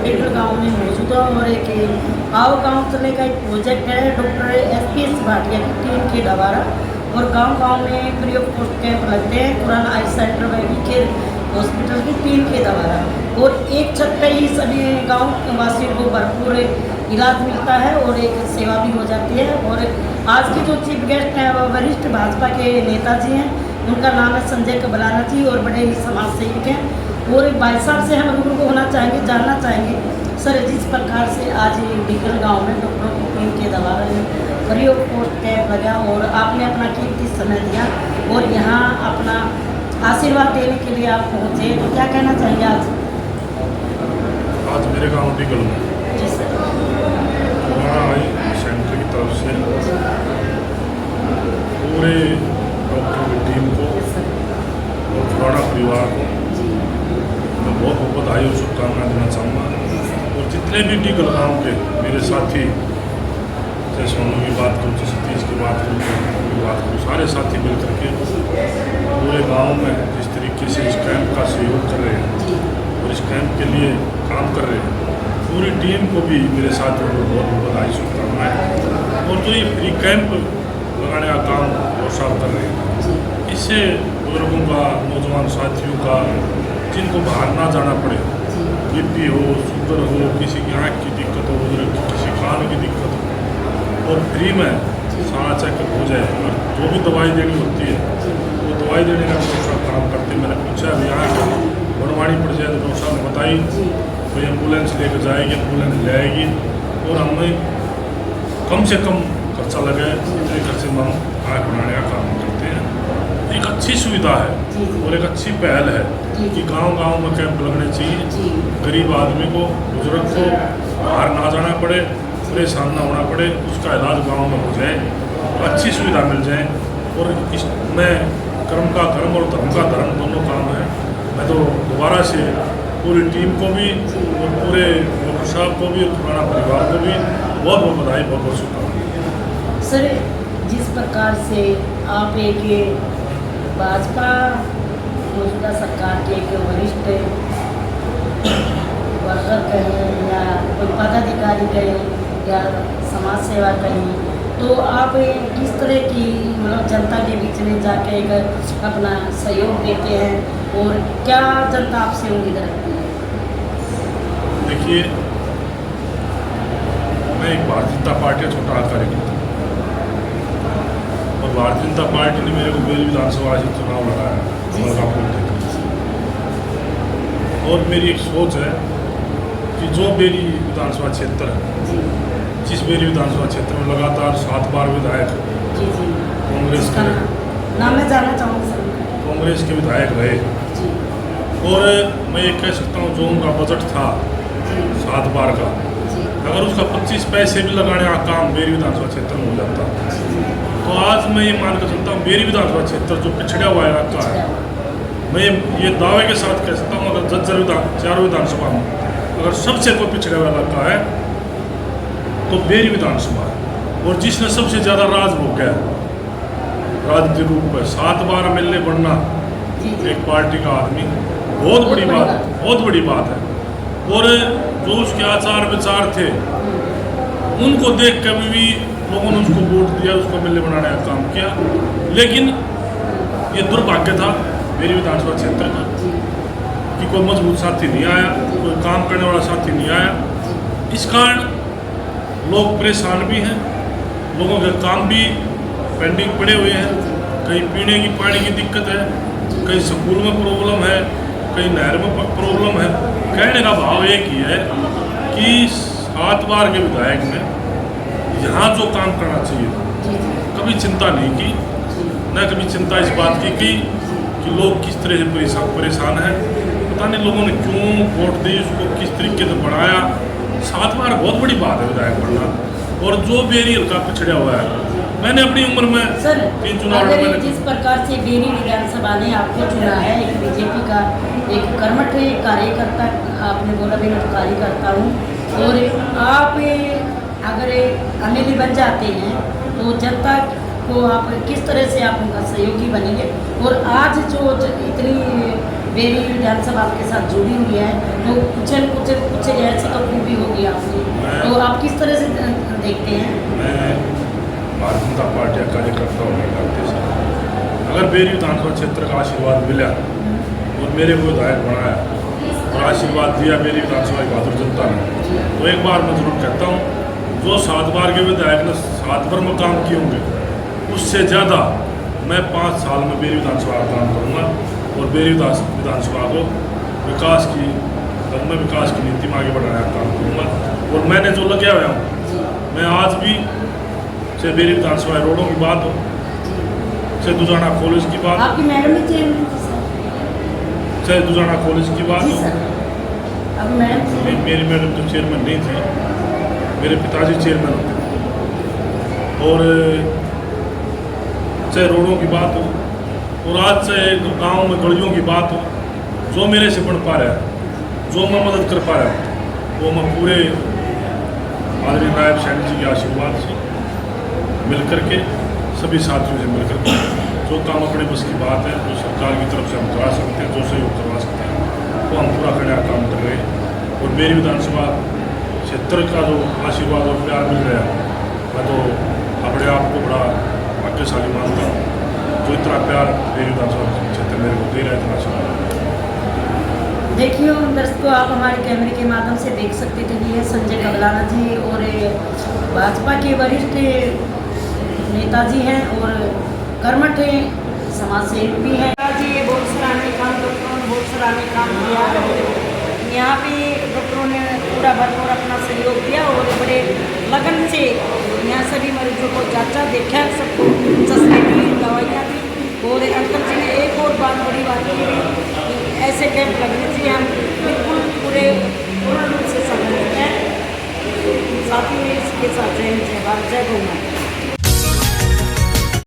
डेढ़ गाँव में मौजूद हूँ और एक आओ गाँव चलने का एक प्रोजेक्ट है डॉक्टर SPS भाटिया की टीम के द्वारा। और गांव-गांव में फ्री ऑफ कॉस्ट कैंप लगते हैं पुराना आई सेंटर व केयर हॉस्पिटल की टीम के द्वारा। और एक छत पे ही सभी गाँव वासियों को भरपूर इलाज मिलता है और एक सेवा भी हो जाती है। और आज के जो चीफ गेस्ट हैं वह वरिष्ठ भाजपा के नेताजी हैं, उनका नाम है संजय कबलाना जी और बड़े ही समाज सेवक हैं। और भाई साहब से हम रूबरू होना चाहेंगे, जानना चाहेंगे सर जिस प्रकार से आज डिगल गांव में डॉक्टरों की टीम के द्वारा फ्री ऑफ कॉस्ट कैंप लगा और आपने अपना कीमती समय दिया और यहाँ अपना आशीर्वाद देने के लिए आप पहुँचे, तो क्या कहना चाहिए आज? आज मेरे गांव डिगल में जी सर आई सेंटर की तरफ से पूरे डॉक्टर की टीम को और पुराना परिवार को मैं बहुत बहुत बधाई और शुभकामनाएं देना चाहूँगा। और जितने भी डिगल गाँव के मेरे साथी, जैसे सोनू की बात करूँ, जैसे सतीश की बात करूँ, सारे साथी मिल करके पूरे गांव में जिस तरीके से इस कैंप का सहयोग कर रहे हैं और इस कैंप के लिए काम कर रहे हैं, पूरी टीम को भी मेरे साथियों को बहुत बहुत बधाई शुभकामनाएं। और जो ये फ्री कैंप लगाने का काम और साफ कर रहे हैं, इससे बुजुर्गों का, नौजवान साथियों का, जिनको बाहर ना जाना पड़े, BP हो, शुगर हो, किसी की आँख की दिक्कत हो, किसी कान की दिक्कत हो, और फ्री में सारा चेकअप हो जाए। और जो भी दवाई देनी होती है वो दवाई देने का डॉक्टर काम करते हैं। मैंने पूछा अभी यहाँ बनवानी पड़ जाए तो डॉक्टर साहब ने बताई कोई एम्बुलेंस लेकर जाएगी, एम्बुलेंस ले आएगी और हमें कम से कम खर्चा लगे इतने खर्चे में हम आँख बनाने का काम करते हैं। एक अच्छी सुविधा है और एक अच्छी पहल है कि गांव-गांव में कैंप लगने चाहिए। गरीब आदमी को, बुजुर्ग को बाहर ना जाना पड़े, परेशान ना होना पड़े, उसका इलाज गांव में हो जाए, अच्छी सुविधा मिल जाए। और इसमें कर्म का कर्म और धर्म का धर्म दोनों काम है। मैं तो दोबारा से पूरी टीम को भी और पूरे डॉक्टर साहब को भी और पुराना परिवार को भी बहुत बहुत बधाई, बहुत बहुत शुभकामनाएं। सर जिस प्रकार से आप एक भाजपा मौजूदा सरकार के एक वरिष्ठ वर्कर कहें या कोई पदाधिकारी कहें या समाज सेवा कहें, तो आप किस तरह की मतलब जनता के बीच में जाके एक अपना सहयोग देते हैं और क्या जनता आपसे उम्मीद रखती है? देखिए, मैं एक भारतीय जनता पार्टी का छोटा कार्यकर्ता और भारतीय जनता पार्टी ने मेरे को बेल विधानसभा से चुनाव लगाया मलकापुर तक। और मेरी एक सोच है कि जो बेरी विधानसभा क्षेत्र है, जिस बेरी विधानसभा क्षेत्र में लगातार 7 बार विधायक कांग्रेस के नाम मैं जानना चाहूँगा सर। कांग्रेस के विधायक रहे और मैं ये कह सकता हूँ जो उनका बजट था 7 बार का, अगर उसका 25 पैसे भी लगाने का काम बेरी विधानसभा क्षेत्र में हो जाता तो आज मैं ये मान कर चलता हूँ बेरी विधानसभा क्षेत्र जो पिछड़ा हुआ इलाका है, मैं ये दावे के साथ कह सकता हूँ अगर चारों विधानसभा में अगर सबसे कोई पिछड़ा हुआ इलाका है तो बेरी विधानसभा है। और जिसने सबसे ज़्यादा राज भोग गया राजनीतिक रूप में 7 बार मिलने बढ़ना एक पार्टी का आदमी बहुत बड़ी बात है। और जो उसके आचार विचार थे उनको देख कर भी लोगों ने उसको वोट दिया, उसको मिलने बनाने का काम किया। लेकिन ये दुर्भाग्य था मेरी विधानसभा क्षेत्र का कि कोई मजबूत साथी नहीं आया, कोई काम करने वाला साथी नहीं आया। इस कारण लोग परेशान भी हैं, लोगों के काम भी पेंडिंग पड़े हुए हैं। कहीं पीने की पानी की दिक्कत है, कहीं स्कूल में प्रॉब्लम है, कहीं नहर में प्रॉब्लम है। कहने का भाव एक ही है कि 7 बार के विधायक ने यहाँ जो काम करना चाहिए था कभी चिंता नहीं की, न कभी चिंता इस बात की कि लोग किस तरह से परेशान हैं। पता नहीं लोगों ने क्यों वोट दी, उसको किस तरीके से बढ़ाया। 7 बार बहुत बड़ी बात है विधायक बनना। और जो बेरी हल्का पिछड़ा हुआ है, मैंने अपनी उम्र में सर 3 चुनाव अगर जिस प्रकार से बेरी विधानसभा ने आपको चुना है, एक बीजेपी का एक कर्मठ कार्यकर्ता, आपने बोला भी मैं कार्यकर्ता हूँ, और आप अगर एमएलए बन जाते हैं तो जनता को आप किस तरह से आप उनका सहयोगी बनेंगे? और आज जो इतनी बेरी विधानसभा आपके साथ जुड़ी हुई है तो कुछ ऐसे तो बेरी विधानसभा क्षेत्र का आशीर्वाद मिला और मेरे को विधायक बनाया और आशीर्वाद दिया मेरी विधानसभा की बहादुर जनता ने, तो एक बार मैं जरूर कहता हूँ, जो 7 बार के विधायक ने 7 बार में काम किए होंगे, उससे ज़्यादा मैं 5 साल में बेरी विधानसभा का काम करूँगा और बेरी विधानसभा को विकास की नीति में आगे बढ़ाने का काम करूँगा। और मैंने जो लगे हुआ हूँ, मैं आज भी चाहे बेरी विधानसभा रोडों की बात हो, चाहे दुजाना कॉलेज की बात, आपकी मैडम भी चेयरमैन थी सर? चाहे दुजाना कॉलेज की बात जी हो, सर। अब मैडम मेरी मैडम तो चेयरमैन नहीं थी, मेरे पिताजी चेयरमैन होते, और चाहे रोडों की बात हो, और आज चाहे गाँव में गलियों की बात हो, जो मेरे से बन पा रहा है, जो मैं मदद कर पा रहा हूँ, वो मैं पूरे आदरणीय नायब सैनी जी के आशीर्वाद से मिलकर के सभी साथियों से मिलकर के जो काम अपने बस की बात है, जो सरकार की तरफ से हम करा सकते हैं, जो सहयोग करवा सकते हैं, वो हम पूरा करने का काम कर रहे हैं। और मेरी विधानसभा क्षेत्र का जो आशीर्वाद और प्यार मिल रहा है, मैं तो अपने आप को बड़ा भाग्यशाली मानता हूँ, जो इतना प्यार मेरी विधानसभा क्षेत्र मेरे को दे रहा है, इतना आशीर्वाद। देखिए दर्शकों, आप हमारे कैमरे के माध्यम से देख सकते थे, ये संजय कबलाना जी और भाजपा के वरिष्ठ नेताजी हैं और कर्मठ समाज सेवक भी हैं जी। ये बहुत सराहनीय काम डॉक्टरों ने बहुत सराहनीय काम किया। यहाँ पे डॉक्टरों ने पूरा भरपूर अपना सहयोग दिया और बड़े लगन से यहाँ सभी मरीजों को जांचा, देखा, सबको चश्मे दी, दवाइयाँ दी। और अंकल जी ने एक और बात, बड़ी बात की, ऐसे कैंप लगने से हम बिल्कुल पूर्ण रूप से समझते हैं। साथ ही इसके साथ जय भारत, जय गौ माता।